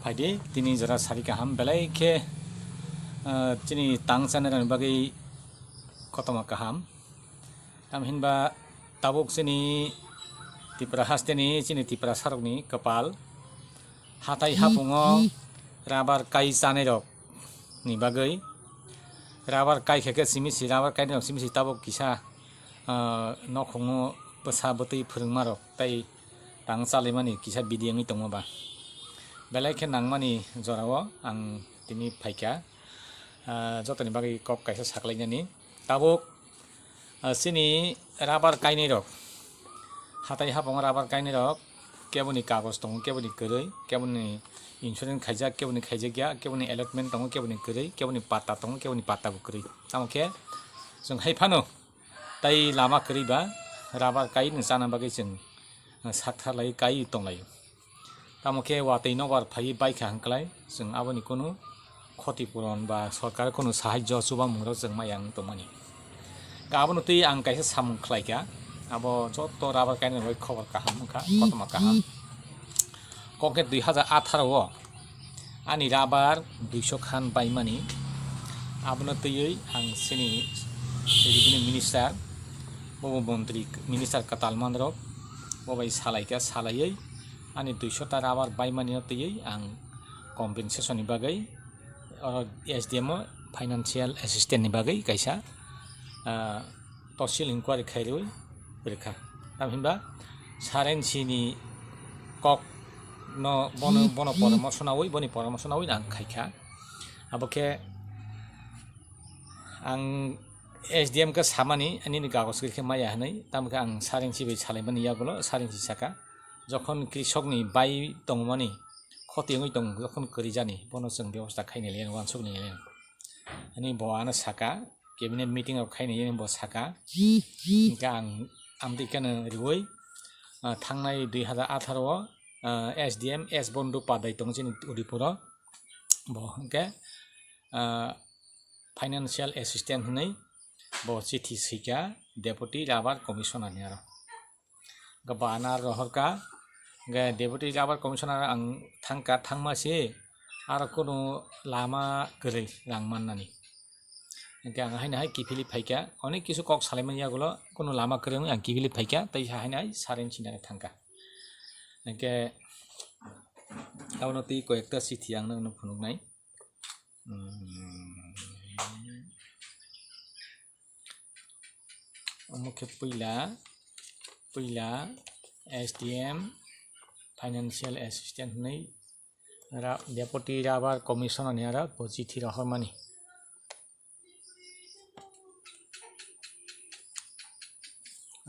फायदे दिनै जरा सारि गाहाम बेलायखे दिनै तां जानायनि बागै खतमा गाहाम तामहिनबा tabuk sini tipra hasteni sini tipra sarokni kepal hatai hapungo rabar kai sanai rok ni bagai rabar kai kheke simisi rabar kai rok simisi tabuk kisa nokhongo besa botei phurungmarok tai tang salimani kisa bidiyangi tongmoba belai nangmani jorao ang tini phaika jotoni bagai kok kaisa saklainani tabuk sini rabar kainai rok hatai hapong rabar kainai rok keboni kagos tongo keboni koroi keboni insurance khaijak keboni khaijakya keboni allotment tongo keboni koroi keboni pata tongo keboni pata bo koroi tamokhe jong haifano tai lama koriba rabar kai ni sana bagai jong sakthalai kai tonglai tamokhe watei nobar phai baikha hangklai jong aboni kono khatipuron ba sarkar kono sahajjo chuba mungrok jong mayang tongmani गाबोन तै आं कायसा सामुं खलायगा आबो जत rubber कायनो रय खबर काहाम खा खतमा काहाम कके 2018 आनि rubber 200 Khan बायमानि आबोन तैयै आं सेनि रिभिनिउ मिनिस्टार बबो मन्त्रि मिनिस्टार कतालमान रक बबाय सालायगा सालायै आनि 200 ता राबार बायमानि तैयै आं कम्पेनसेसन नि बागै एसडिएम फाइनान्शियल एसिस्टेन्ट नि बागै कायसा तसिल इंक्वायरि खायरui बेरखा तामहिनबा सारेनसिनि कक न बन परामर्शनावै बनि परामर्शनावै आं खायखा आबोखे आं एसडिएम का सामानि आनि कागज गैखे माया हनै तामखा आं सारेनसि बै सालायमानि यागल सारेनसि साका जखन कृषकनि बाय दंमानि खतियै दं जखन करिजानि बन जों बेबस्था खायनेलेन वानसुकनि लेन आनि बआनो साका कैबिनेट मीटिंग of खायने ये बो साका इनका आं आमदिकानो रिवै थांनाय 2018 एसडिएम एस बन्धु पादाय तंजिन उदिपुर बो हंके फाइनान्शियल एसिस्टेंट हनै बो चिठी सिका डेपुटी राबार कमिशनार नियार गबाना रहरका गे डेपुटी राबार कमिशनार आं थांका थांमासे आरो कोनो लामा गरै लांमाननानि आं हायनाहाय किफिलि फायका अनेक किसु कक सालायमानि यागल कोनो लामा करeng आं किफिलि फायका तै हायनाय सारेनसिनाय थांका एके आवनो तै कयेकटा चिठी आं नोंनो फुनुंनाय मुखे पहिला एसडिएम फाइनान्शियल एसिस्टेंट नै डेपुटी राबार कमिशनार नियारा चिठी रहरमानि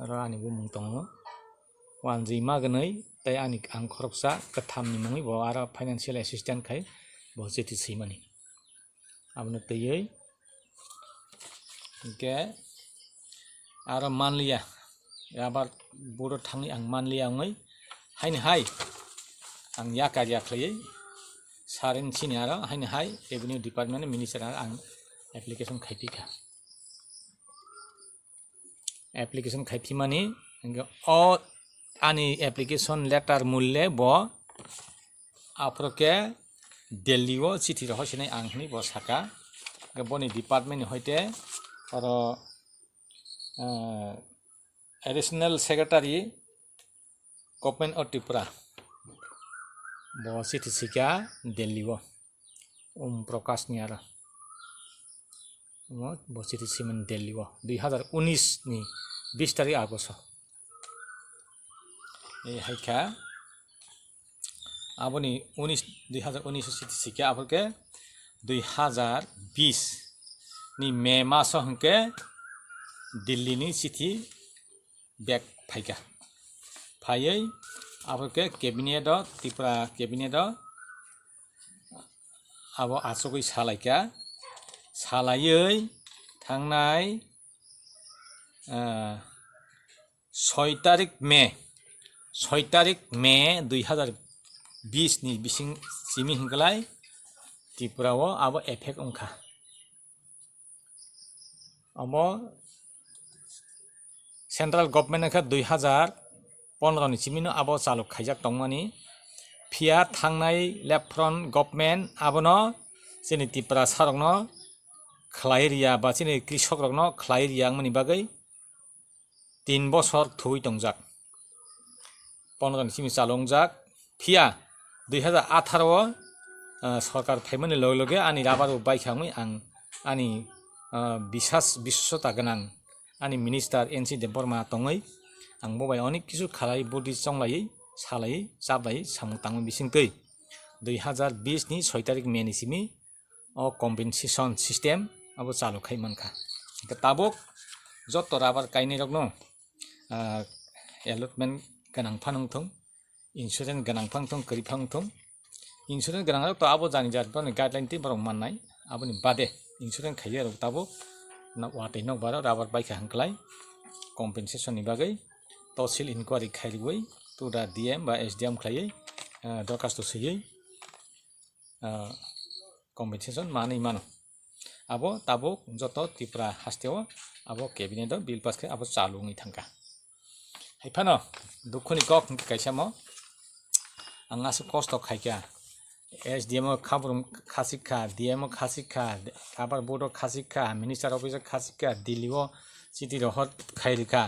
रानिबो मुं दङ वानजि मागनै तै आनि आं खरबसा कथामनि मुङै बो आरो फाइनान्शियल एसिस्टेंट खाय बो चिठी सैमानि आबनो तैयै के आरो मानलिया राबार बरो थाङै आं मानलिया ङै हायनाहाय आं या कार्या खलै सारेनसिनि आरो हायनाहाय रेभिनिउ डिपार्टमेन्ट मिनिस्टार आं एप्लिकेशन खायफिका एप्लिकेशन खायफिमानि अ आनि एप्लिकेशन लेटार मूल्य ब आफ्रके दिल्ली वो चिठी रहसिनाय आं हनै ब साका बनि डिपार्टमेन्ट हयते आरो additional secretary government of Tripura ब चिठी सिका दिल्ली वो प्रकाश नि आरो ब चिठी सिमन दिल्ली वो 2019 नि 20 तारिख आगस्ट ए हायखा आबनि 2019 चिठी सिका आफरके 2020 नि मे मास हंके दिल्ली नि चिठी बेक फायका फायै आफरके कैबिनेट त्रिपुरा कैबिनेट आबो आसगै सालायका सालायै थांनाय 6 तारिख मे 2020 नि बिसिं सिमि हिंगलाय त्रिपुराओ आबो एफेक्ट अंखा अमो सेंट्रल गवर्नमेंट का 2015 नि सिमिनो आबो चालु खायजाक दंमानि फिया थांनाय लेफ्ट फ्रन्ट गभर्नमेन्ट आबोनो जोंनि त्रिपुरा सारकनो खलायरिया बा जोंनि कृषक रकनो खलायरिया आंनि बागै 3 बছर थुइ दंजाक 15 सिम चालंजाक फिया 2018 सरकार फाइमोननि लगे लगे आंनि राबार बायखाङै आं आंनि बिश्वसता गोनां आंनि मिनिस्टार एनसि देबबर्मा दङै आं बबाय अनेक किसु खालाय बुद्धि संलायै सालायै जाबाय सामतांमोन बिसिंतै 2020 नि 6 तारिख मेनि सिमि अ कम्पेनसेसन सिस्टेम अब चालु खाइमानखा ताबक जत राबार गायनाय रकनो एलटमेन्ट गोनां फानंथों इन्सुरेन्स गोनां फानंथों करिफांथों इन्सुरेन्स गोनां तो आबो जानि जातफोरनि गाइडलाइन ति बरं माननाय आबोनि बादे इन्सुरेन्स खायो आरो ताबो ना वाटै नक बारा राबार बायखा हांख्लाय कम्पेनसेसननि बागै तहसिल इनक्वारि खाइरिबै तुरा डिएम बा एसडिएम खायै दरखास्त सयै कम्पेनसेसन मानै मानो आबो ताबो जत त्रिपुरा हास्तेव आबो केबिनेट बिल पास खाय आबो चालुङै थांका हाइफानो दुखुनि कक काइसामो आंगासो कस्त खाइका एसडिएम खाबुरम खासिखा डिएम खासिखा आबार बोर्ड खासिखा मिनिस्टार अफिस खासिखा दिल्लीओ सिटी रहत खाइरिखा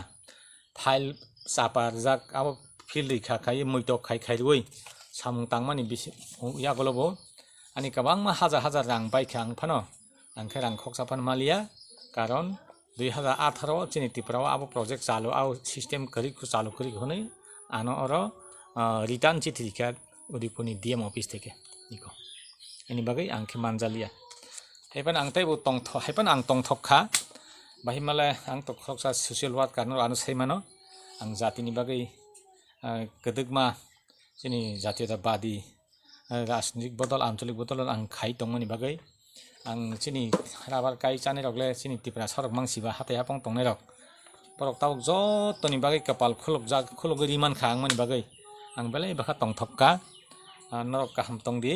फाइल सापार जाक आबो फिल्ड रिखा खाइ मैतो खाइ खाइरुइ सामुं तांमानि बिसि यागलबो आनि गोबां हाजार हाजार रां बायखा आं फानो आंखे रां खक्साफान मालिया कारण 2018 जोंनि त्रिपुराव आबो प्रजेक्ट चालु आव सिस्टेम करि चालु करि हनै आनो अर रिटार्न चिठी रिखा उदिपुरनि डिएम अफिस थेके निको एनि बागै आंखे मानजालिया हेपन आं तैबो तंथ हेपन आं तंथखा बाहि मालाय आं तो खक्सा ससियेल वर्क कारनो आनो सैमानो आं जातिनि बागै गदगमा जोंनि जातीयताबादी राजनीतिक बदल आंचलिक बदल आं खाइ दंमोननि बागै आं जोंनि राबार गाय जानाय रगले जोंनि त्रिपुरा सरक मांसिबा हाथाय हापं तंनाय रक परक ताव जतनि बागै कपाल खुलग रिमान खा आंमोननि बागै आं बेलाय बाखा तंथक्का नरक काहाम तंदि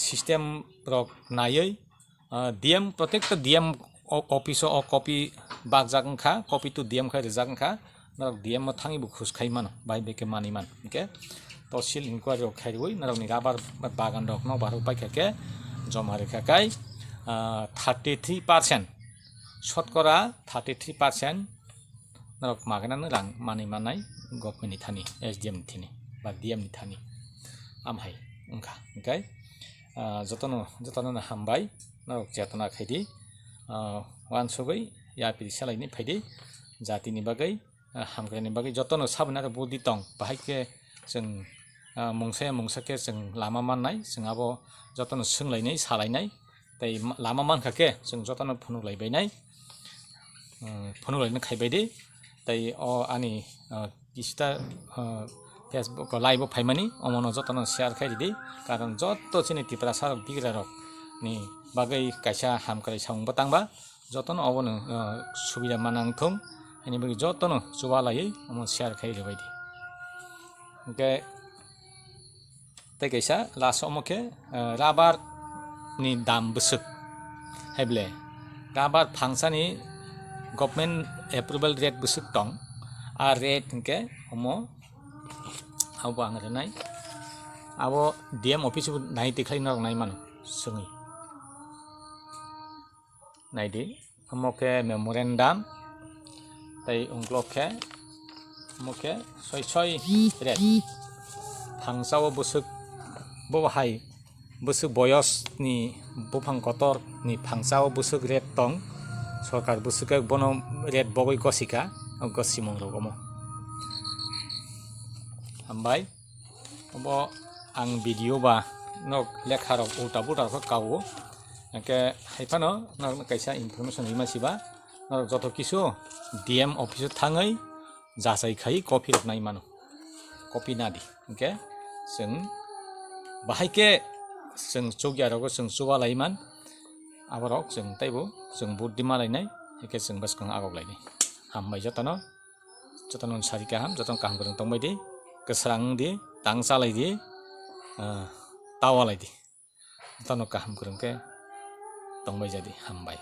सिस्टेम रक नायै डिएम प्रत्येक डिएम अफिस अ कपि बाग जागंखा कपि टु डिएम खाय जागंखा नरक डिएम थाङि बुखुस खाइमान बाय बेके मानिमान ओके तहसिल इनक्वारि खाइरुइ नरकनि राबार बागान रक न बारु बायखाके जमा रेखाखाय 33% शतकरा 33% नरक मागनानो रां मानि मानाय गभर्नमेन्टनि थानि एसडिएम थिनि बा डिएम नि थानि आमहाय ओंखा ओंखाय जतनो हामबाय नरक जेतना खायदि वानसुगै यापिरि सालायनि फायदि जातिनि बागै हामग्रानि बागै जतनो साबना आरो बुद्धि दं बाहायके जों मुंसाके जों लामा माननाय जों आबो जतनो सोंलायनाय सालायनाय ताई लामा मानखाके जों जतनो फुनुलायबायनाय फुनुलायनो खायबायदि ताई अ आनि किसिता फेसबुक लाइभ फाइमानि अमनो जतनो शेयार खायदि कारण जत चिनि त्रिपुरा सारक बिग्रा रक नि बागै काइसा हामकाय साउंबा तांबा जतनो अबनो सुबिदा मानांथों एनि बागै जतनो जुवालायै अमन शेयार खायदि बायदि ओके ताई काइसा लास्ट अमके राबार नि दाम बसुक हेब्ले राबार फांसानि गभर्नमेन्ट एप्रुवेल रेट बसुक दं आ रेट के हमो आबो आं रेनाय आबो डिएम अफिस नाय देखलाय नरक नाय मान सोङै नायदि हमके मेमोरेन्डाम ताई उंग्लके हमके सय रेट फांसाव बसुक बहाय बसुक बयस नि बुफां कतर नि फांसाव बसुक रेट दं सरकार बसुक बनो रेट बगै गसिका गसिमं रगमो हामबाय अब आं भिडिअ बा नक लेखा रक उल्टा पुल्टा कावो एके हाइफानो नक काइसा इनफरमेसन हिमासिबा नक जत किसु डिएम अफिस थाङै जासाय खाय कपि रक नाय मानो कपि नादि ओके जों बाहायके जों चौगियारगो जों जुवालायमान आबारक जों ताइबो जों बुद्धि मालायनाय एके जों बसखं आगलायनाय हामबाय जतनो सारिका हाम जतन काहाम गोरों तंबायदि गोस्रांदि तांसालायदि तावालायदि जतनो काहाम गोरोंके तंबाय जादि हामबाय